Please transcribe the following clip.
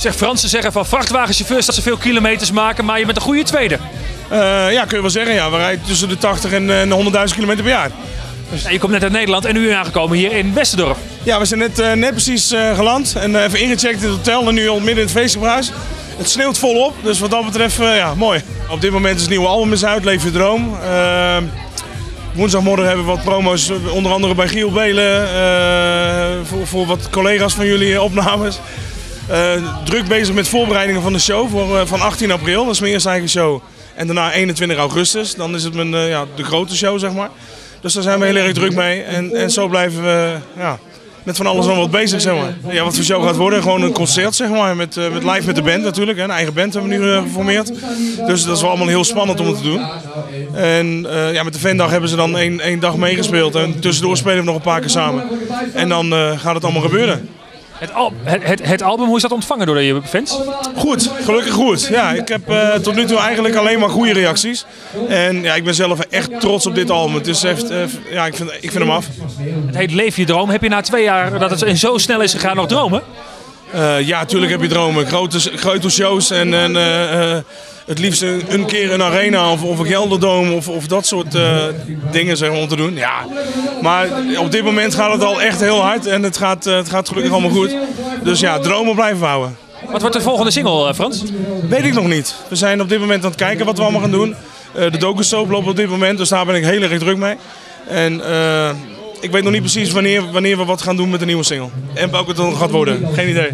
Zeg, Fransen zeggen van vrachtwagenchauffeurs dat ze veel kilometers maken, maar je bent een goede tweede. Ja, kun je wel zeggen. Ja. We rijden tussen de 80 en 100.000 kilometer per jaar. Je komt net uit Nederland en nu ben je aangekomen hier in Westendorp. Ja, we zijn net precies geland en even ingecheckt in het hotel en nu al midden in het feestgebruis. Het sneeuwt volop, dus wat dat betreft, ja, mooi. Op dit moment is het nieuwe album uit, Leef je droom. Woensdagmorgen hebben we wat promo's, onder andere bij Giel Belen, voor wat collega's van jullie opnames. Druk bezig met voorbereidingen van de show van 18 april, dat is mijn eerste eigen show. En daarna 21 augustus, dan is het de grote show, zeg maar. Dus daar zijn we heel erg druk mee en zo blijven we met van alles nog wat bezig, zeg maar. Ja, wat voor show gaat worden, gewoon een concert, zeg maar, met live met de band natuurlijk. Hè. Een eigen band hebben we nu geformeerd. Dus dat is wel allemaal heel spannend om het te doen. En met de Vendag hebben ze dan één dag meegespeeld en tussendoor spelen we nog een paar keer samen. En dan gaat het allemaal gebeuren. Het album, hoe is dat ontvangen door je fans? Goed, gelukkig goed. Ja, ik heb tot nu toe eigenlijk alleen maar goede reacties. En ja, ik ben zelf echt trots op dit album. Het is echt, ik vind hem af. Het heet Leef je droom. Heb je na 2 jaar dat het zo snel is gegaan nog dromen? Ja, natuurlijk heb je dromen. Grote shows en het liefst een keer een arena of een Gelderdoom of dat soort dingen, zeg maar, om te doen. Ja. Maar op dit moment gaat het al echt heel hard en het gaat gelukkig allemaal goed. Dus ja, dromen blijven houden. Wat wordt de volgende single, Frans? Weet ik nog niet. We zijn op dit moment aan het kijken wat we allemaal gaan doen. De docusoap loopt op dit moment, dus daar ben ik heel erg druk mee. En ik weet nog niet precies wanneer we wat gaan doen met de nieuwe single. En welke het dan gaat worden. Geen idee.